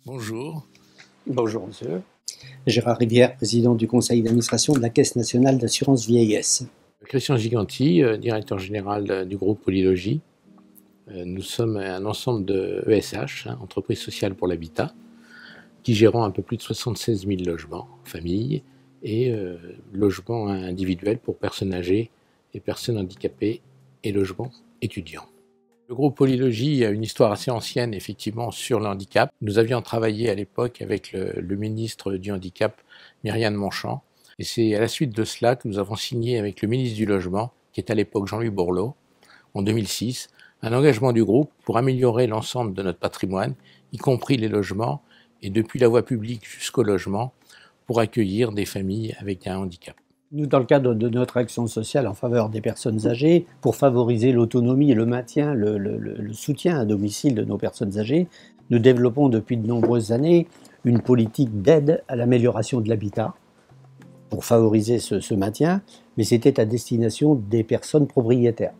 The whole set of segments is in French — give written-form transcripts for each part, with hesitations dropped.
Bonjour. Bonjour monsieur. Gérard Rivière, président du conseil d'administration de la Caisse nationale d'assurance vieillesse. Christian Giganti, directeur général du groupe Polylogie. Nous sommes un ensemble de ESH, Entreprise sociale pour l'habitat, qui gérons un peu plus de 76 000 logements, familles, et logements individuels pour personnes âgées et personnes handicapées et logements étudiants. Le groupe Polylogie a une histoire assez ancienne, effectivement, sur le handicap. Nous avions travaillé à l'époque avec le ministre du Handicap, Myriam Monchamp, et c'est à la suite de cela que nous avons signé avec le ministre du Logement, qui est à l'époque Jean-Louis Borloo, en 2006, un engagement du groupe pour améliorer l'ensemble de notre patrimoine, y compris les logements, et depuis la voie publique jusqu'au logement, pour accueillir des familles avec un handicap. Nous, dans le cadre de notre action sociale en faveur des personnes âgées, pour favoriser l'autonomie et le maintien, le soutien à domicile de nos personnes âgées, nous développons depuis de nombreuses années une politique d'aide à l'amélioration de l'habitat pour favoriser ce maintien, mais c'était à destination des personnes propriétaires.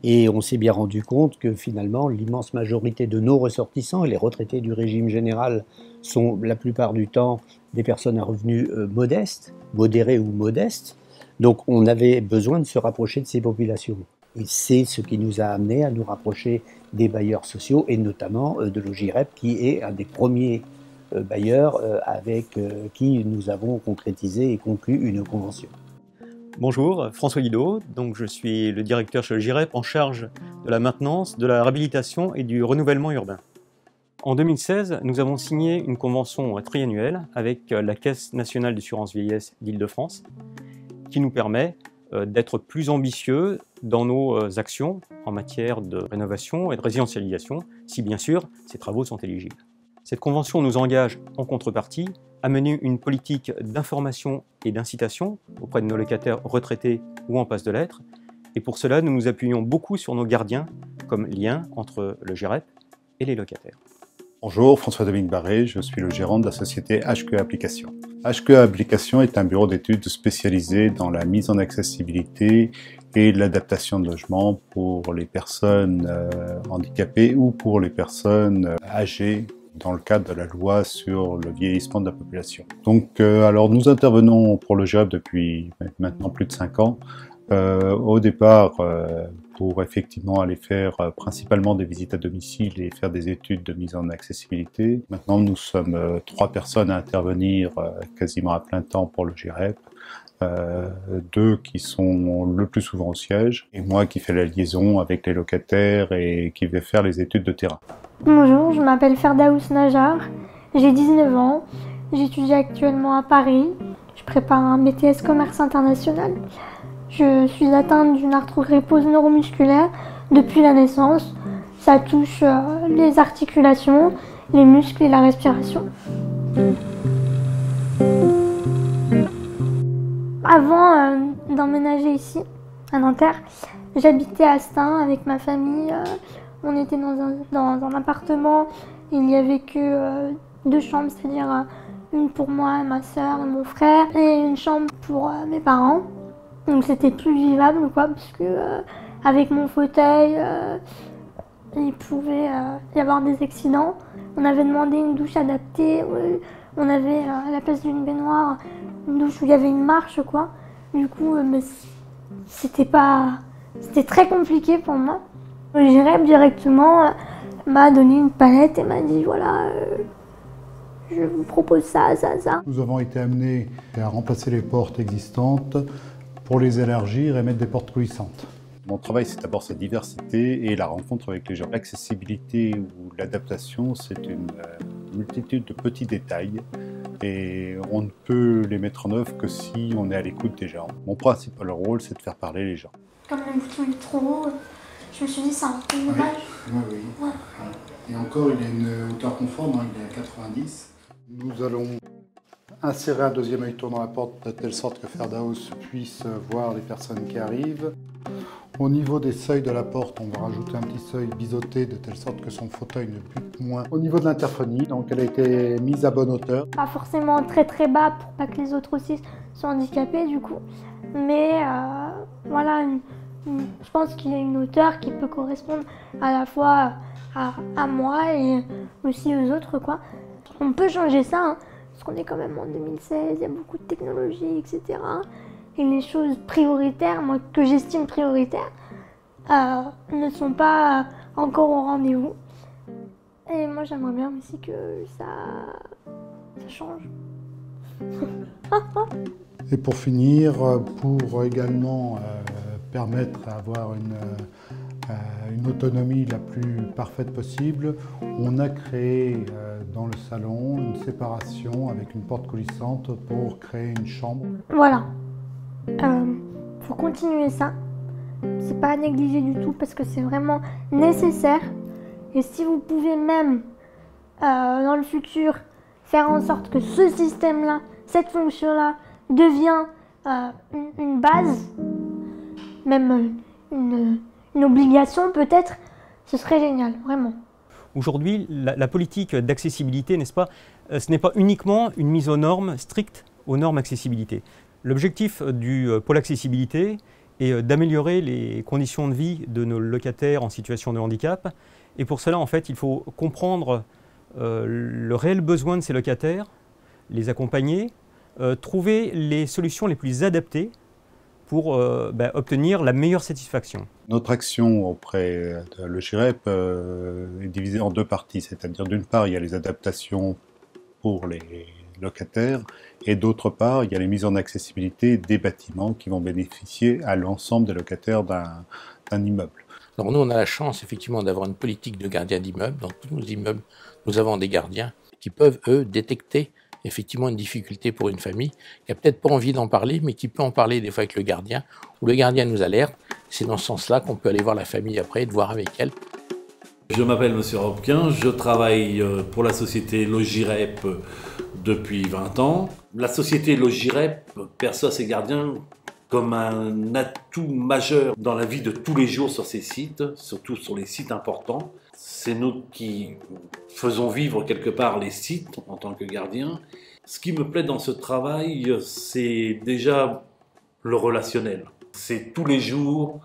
Et on s'est bien rendu compte que finalement, l'immense majorité de nos ressortissants, et les retraités du régime général, sont la plupart du temps des personnes à revenus modestes, modérés ou modestes. Donc on avait besoin de se rapprocher de ces populations. Et c'est ce qui nous a amené à nous rapprocher des bailleurs sociaux, et notamment de l'OGIREP, qui est un des premiers bailleurs avec qui nous avons concrétisé et conclu une convention. Bonjour, François Guido, donc je suis le directeur chez le GIREP en charge de la maintenance, de la réhabilitation et du renouvellement urbain. En 2016, nous avons signé une convention triannuelle avec la Caisse nationale d'assurance vieillesse d'Île-de-France qui nous permet d'être plus ambitieux dans nos actions en matière de rénovation et de résidentialisation, si bien sûr ces travaux sont éligibles. Cette convention nous engage en contrepartie à mener une politique d'information et d'incitation auprès de nos locataires retraités ou en passe de l'être. Et pour cela, nous nous appuyons beaucoup sur nos gardiens comme lien entre le GIREP et les locataires. Bonjour, François-Dominique Barré, je suis le gérant de la société HQE Applications. HQE Applications est un bureau d'études spécialisé dans la mise en accessibilité et l'adaptation de logements pour les personnes handicapées ou pour les personnes âgées dans le cadre de la loi sur le vieillissement de la population. Donc, alors nous intervenons pour le GIREP depuis maintenant plus de 5 ans. Au départ, pour effectivement aller faire principalement des visites à domicile et faire des études de mise en accessibilité. Maintenant, nous sommes 3 personnes à intervenir quasiment à plein temps pour le GIREP. 2 qui sont le plus souvent au siège, et moi qui fais la liaison avec les locataires et qui vais faire les études de terrain. Bonjour, je m'appelle Ferdaous Najar, j'ai 19 ans, j'étudie actuellement à Paris, je prépare un BTS Commerce International. Je suis atteinte d'une arthrogrypose neuromusculaire depuis la naissance. Ça touche les articulations, les muscles et la respiration. Avant d'emménager ici, à Nanterre, j'habitais à Stein avec ma famille. On était dans un appartement, il n'y avait que 2 chambres, c'est-à-dire une pour moi, ma soeur et mon frère, et une chambre pour mes parents. Donc c'était plus vivable, quoi, parce que avec mon fauteuil, il pouvait y avoir des accidents. On avait demandé une douche adaptée, on avait à la place d'une baignoire, une douche où il y avait une marche, quoi. Du coup, c'était très compliqué pour moi. Le GIREP directement m'a donné une palette et m'a dit voilà, je vous propose ça, ça, ça. Nous avons été amenés à remplacer les portes existantes pour les élargir et mettre des portes coulissantes. Mon travail, c'est d'abord cette diversité et la rencontre avec les gens. L'accessibilité ou l'adaptation, c'est une multitude de petits détails et on ne peut les mettre en œuvre que si on est à l'écoute des gens. Mon principal rôle, c'est de faire parler les gens. Comme le bouton est trop haut, je me suis dit c'est un peu dommage. Oui. Ouais. Et encore, il a une hauteur conforme, il est à 90. Nous allons insérer un deuxième œilleton dans la porte de telle sorte que Ferdaous puisse voir les personnes qui arrivent. Au niveau des seuils de la porte, on va rajouter un petit seuil biseauté de telle sorte que son fauteuil ne bute moins. Au niveau de l'interphonie, donc elle a été mise à bonne hauteur. Pas forcément très bas pour pas que les autres aussi soient handicapés du coup, mais voilà, je pense qu'il a une hauteur qui peut correspondre à la fois à moi et aussi aux autres, quoi. On peut changer ça, hein, parce qu'on est quand même en 2016, il y a beaucoup de technologies, etc. Et les choses prioritaires, moi, que j'estime prioritaires, ne sont pas encore au rendez-vous. Et moi, j'aimerais bien aussi que ça change. Et pour finir, pour également permettre d'avoir une autonomie la plus parfaite possible, on a créé dans le salon une séparation avec une porte coulissante pour créer une chambre. Voilà. Faut continuer ça. C'est pas à négliger du tout parce que c'est vraiment nécessaire. Et si vous pouvez même, dans le futur, faire en sorte que ce système-là, cette fonction-là, devient une base, même une obligation peut-être, ce serait génial, vraiment. Aujourd'hui, la politique d'accessibilité, n'est-ce pas, ce n'est pas uniquement une mise aux normes stricte aux normes accessibilité. L'objectif du pôle accessibilité est d'améliorer les conditions de vie de nos locataires en situation de handicap. Et pour cela, en fait, il faut comprendre le réel besoin de ces locataires, les accompagner, trouver les solutions les plus adaptées pour obtenir la meilleure satisfaction. Notre action auprès de l'EGIREP est divisée en deux parties, c'est-à-dire d'une part, il y a les adaptations pour les locataires et d'autre part, il y a les mises en accessibilité des bâtiments qui vont bénéficier à l'ensemble des locataires d'un immeuble. Alors nous, on a la chance effectivement d'avoir une politique de gardien d'immeuble. Dans tous nos immeubles, nous avons des gardiens qui peuvent, eux, détecter effectivement une difficulté pour une famille qui n'a peut-être pas envie d'en parler, mais qui peut en parler des fois avec le gardien, où le gardien nous alerte. C'est dans ce sens-là qu'on peut aller voir la famille après et de voir avec elle. Je m'appelle Monsieur Robquin, je travaille pour la société Logirep depuis 20 ans. La société Logirep perçoit ses gardiens comme un atout majeur dans la vie de tous les jours sur ces sites, surtout sur les sites importants. C'est nous qui faisons vivre quelque part les sites en tant que gardiens. Ce qui me plaît dans ce travail, c'est déjà le relationnel. C'est tous les jours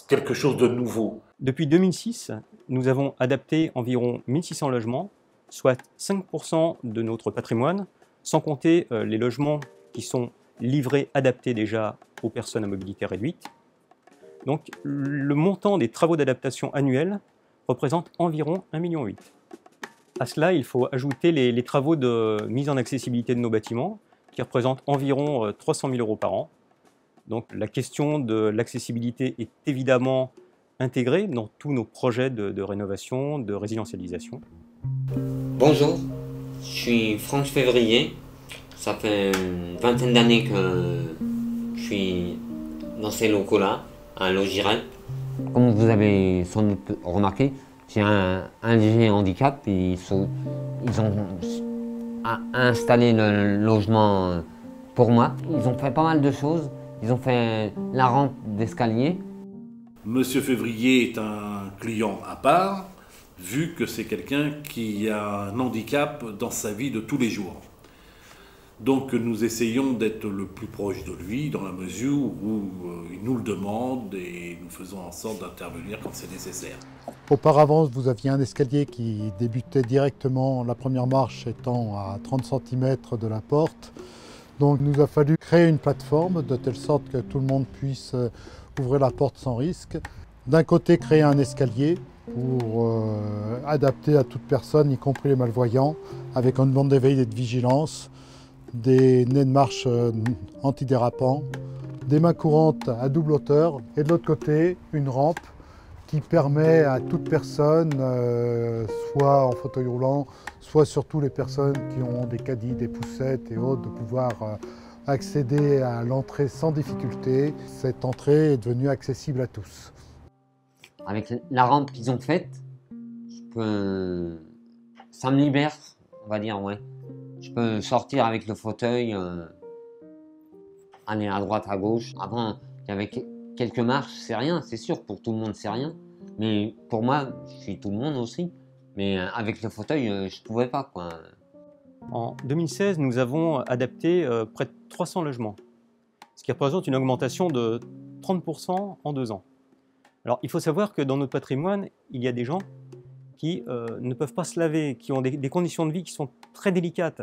quelque chose de nouveau. Depuis 2006, nous avons adapté environ 1600 logements, soit 5% de notre patrimoine, sans compter les logements qui sont livrés, adaptés déjà aux personnes à mobilité réduite. Donc le montant des travaux d'adaptation annuels représente environ 1,8 million. À cela, il faut ajouter les travaux de mise en accessibilité de nos bâtiments, qui représentent environ 300 000 € par an. Donc la question de l'accessibilité est évidemment intégrée dans tous nos projets de rénovation, de résidentialisation. Bonjour, je suis Franck Février. Ça fait une vingtaine d'années que je suis dans ces locaux-là, à Logirep. Comme vous avez sans doute remarqué, j'ai un léger handicap et ils ont installé le logement pour moi. Ils ont fait pas mal de choses. Ils ont fait la rampe d'escalier. Monsieur Février est un client à part, vu que c'est quelqu'un qui a un handicap dans sa vie de tous les jours. Donc nous essayons d'être le plus proche de lui dans la mesure où il nous le demande et nous faisons en sorte d'intervenir quand c'est nécessaire. Auparavant, vous aviez un escalier qui débutait directement, la première marche étant à 30 cm de la porte. Donc il nous a fallu créer une plateforme de telle sorte que tout le monde puisse ouvrir la porte sans risque. D'un côté, créer un escalier pour adapter à toute personne, y compris les malvoyants, avec une bande d'éveil et de vigilance, des nez de marche antidérapants, des mains courantes à double hauteur et de l'autre côté, une rampe qui permet à toute personne, soit en fauteuil roulant, soit surtout les personnes qui ont des caddies, des poussettes et autres, de pouvoir accéder à l'entrée sans difficulté. Cette entrée est devenue accessible à tous. Avec la rampe qu'ils ont faite, ça me libère, on va dire, ouais. Je peux sortir avec le fauteuil, aller à droite, à gauche. Avant, il y avait quelques marches, c'est rien, c'est sûr, pour tout le monde c'est rien. Mais pour moi, je suis tout le monde aussi. Mais avec le fauteuil, je ne pouvais pas, quoi. En 2016, nous avons adapté près de 300 logements, ce qui représente une augmentation de 30% en 2 ans. Alors, il faut savoir que dans notre patrimoine, il y a des gens qui ne peuvent pas se laver, qui ont des conditions de vie qui sont très délicates.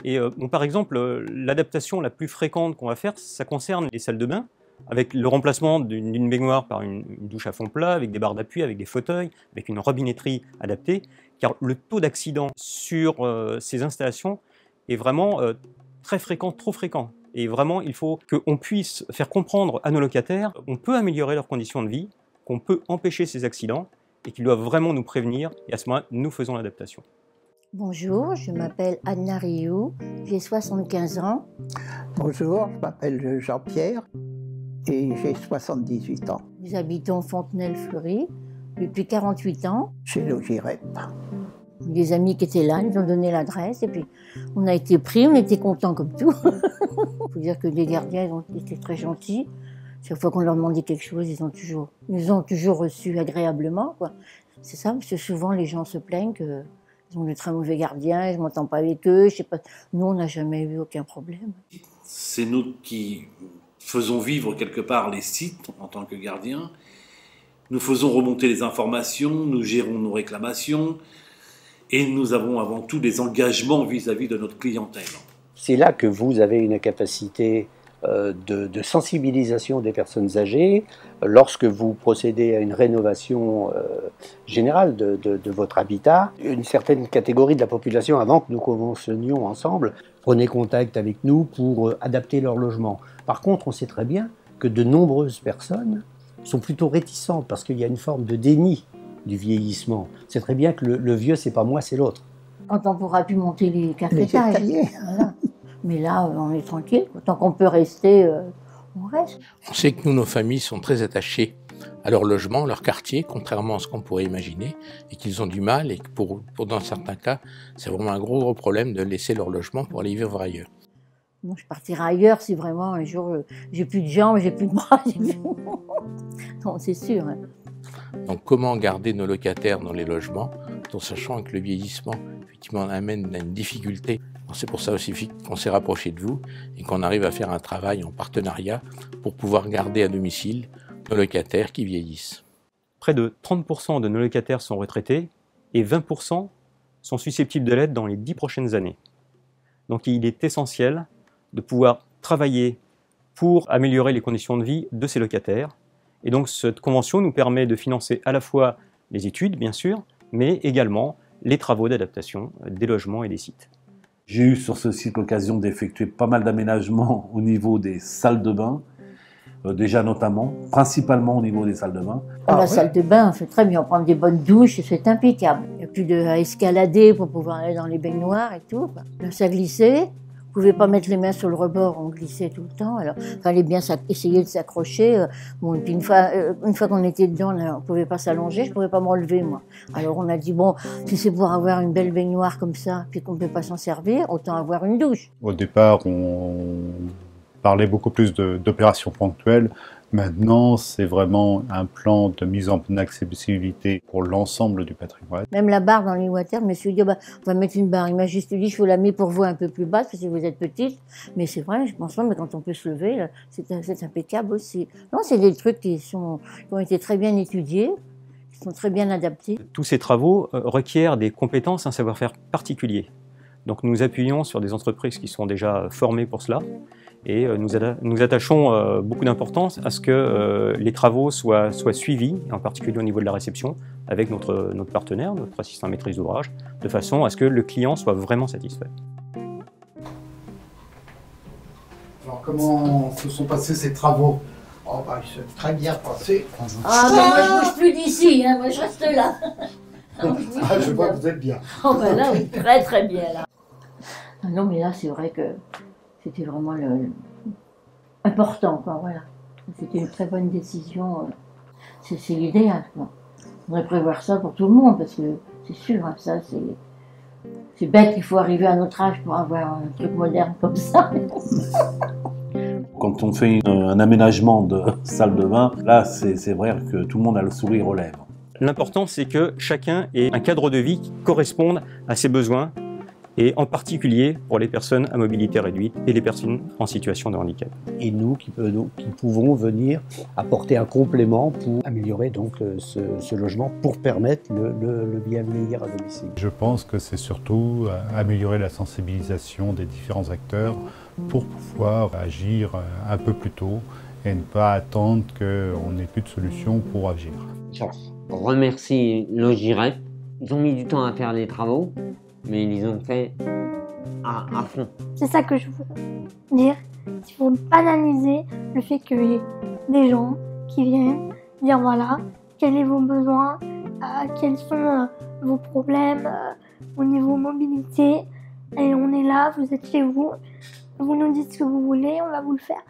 Et bon, par exemple, l'adaptation la plus fréquente qu'on va faire, ça concerne les salles de bain, avec le remplacement d'une baignoire par une douche à fond plat, avec des barres d'appui, avec des fauteuils, avec une robinetterie adaptée, car le taux d'accident sur ces installations est vraiment très fréquent, trop fréquent. Et vraiment, il faut qu'on puisse faire comprendre à nos locataires qu'on peut améliorer leurs conditions de vie, qu'on peut empêcher ces accidents, et qu'ils doivent vraiment nous prévenir, et à ce moment-là, nous faisons l'adaptation. Bonjour, je m'appelle Anna Rioux, j'ai 75 ans. Bonjour, je m'appelle Jean-Pierre et j'ai 78 ans. Nous habitons Fontenelle-Fleury depuis 48 ans. Chez Logirep. Des amis qui étaient là, ils nous ont donné l'adresse et puis on a été pris, on était contents comme tout. Il faut dire que les gardiens ils ont été très gentils. Chaque fois qu'on leur demandait quelque chose, ils nous ont toujours reçus agréablement, quoi. C'est ça, parce que souvent les gens se plaignent qu'ils ont de très mauvais gardiens, je ne m'entends pas avec eux, je sais pas. Nous, on n'a jamais eu aucun problème. C'est nous qui faisons vivre quelque part les sites en tant que gardiens. Nous faisons remonter les informations, nous gérons nos réclamations et nous avons avant tout des engagements vis-à-vis de notre clientèle. C'est là que vous avez une capacité de sensibilisation des personnes âgées lorsque vous procédez à une rénovation générale de votre habitat. Une certaine catégorie de la population, avant que nous conventionnions ensemble, prenait contact avec nous pour adapter leur logement. Par contre, on sait très bien que de nombreuses personnes sont plutôt réticentes parce qu'il y a une forme de déni du vieillissement. C'est très bien que le vieux, c'est pas moi, c'est l'autre. Quand on pourra plus monter les 4 étages. Voilà. Mais là, on est tranquille. Tant qu'on peut rester, on reste. On sait que nous, nos familles sont très attachées à leur logement, leur quartier, contrairement à ce qu'on pourrait imaginer, et qu'ils ont du mal, et que pour dans certains cas, c'est vraiment un gros problème de laisser leur logement pour aller vivre ailleurs. Bon, je partirai ailleurs si vraiment un jour j'ai plus de jambes, j'ai plus de bras. Non, c'est sûr. Hein. Donc comment garder nos locataires dans les logements, tout en sachant que le vieillissement effectivement amène à une difficulté. C'est pour ça aussi qu'on s'est rapproché de vous et qu'on arrive à faire un travail en partenariat pour pouvoir garder à domicile nos locataires qui vieillissent. Près de 30% de nos locataires sont retraités et 20% sont susceptibles de l'être dans les 10 prochaines années. Donc il est essentiel de pouvoir travailler pour améliorer les conditions de vie de ces locataires. Et donc cette convention nous permet de financer à la fois les études, bien sûr, mais également les travaux d'adaptation des logements et des sites. J'ai eu sur ce site l'occasion d'effectuer pas mal d'aménagements au niveau des salles de bain, déjà notamment, principalement au niveau des salles de bain. La salle de bain, c'est très bien, on prend des bonnes douches, c'est impeccable. Il n'y a plus à escalader pour pouvoir aller dans les baignoires et tout. Là, ça glissait. On ne pouvait pas mettre les mains sur le rebord, on glissait tout le temps. Alors, il fallait bien essayer de s'accrocher. Bon, et puis une fois qu'on était dedans, là, on ne pouvait pas s'allonger, je ne pouvais pas me relever, moi. Alors, on a dit, bon, si c'est pour avoir une belle baignoire comme ça, puis qu'on ne peut pas s'en servir, autant avoir une douche. Au départ, on parlait beaucoup plus d'opérations ponctuelles. Maintenant, c'est vraiment un plan de mise en accessibilité pour l'ensemble du patrimoine. Même la barre dans les water, je me suis dit, oh, on va mettre une barre. Il m'a juste dit, il faut la mettre pour vous un peu plus basse, parce que vous êtes petite. Mais c'est vrai, je pense pas, mais quand on peut se lever, c'est impeccable aussi. Non, c'est des trucs qui ont été très bien étudiés, qui sont très bien adaptés. Tous ces travaux requièrent des compétences, un savoir-faire particulier. Donc nous appuyons sur des entreprises qui sont déjà formées pour cela. Et nous attachons beaucoup d'importance à ce que les travaux soient suivis, en particulier au niveau de la réception, avec notre partenaire, notre assistant maîtrise d'ouvrage, de façon à ce que le client soit vraiment satisfait. Alors comment se sont passés ces travaux? Oh bah ils se sont très bien passés. Ah mais moi je bouge plus d'ici, hein, moi je reste là. Ah je vois que vous êtes bien. Oh bah là oui, très très bien là. Ah, non mais là c'est vrai que c'était vraiment important, quoi, voilà. C'était une très bonne décision. C'est l'idéal, quoi. On devrait prévoir ça pour tout le monde, parce que c'est sûr, hein, ça, c'est bête, il faut arriver à notre âge pour avoir un truc moderne comme ça. Quand on fait un aménagement de salle de bain, là, c'est vrai que tout le monde a le sourire aux lèvres. L'important, c'est que chacun ait un cadre de vie qui corresponde à ses besoins et en particulier pour les personnes à mobilité réduite et les personnes en situation de handicap. Et nous qui pouvons venir apporter un complément pour améliorer donc ce logement pour permettre le bien vieillir à domicile. Je pense que c'est surtout améliorer la sensibilisation des différents acteurs pour pouvoir agir un peu plus tôt et ne pas attendre qu'on n'ait plus de solution pour agir. Je remercie Logirep. Ils ont mis du temps à faire les travaux, mais ils les ont fait à fond. C'est ça que je veux dire. Il faut banaliser le fait qu'il y ait des gens qui viennent dire voilà, quels sont vos besoins, quels sont vos problèmes au niveau mobilité. Et on est là, vous êtes chez vous, vous nous dites ce que vous voulez, on va vous le faire.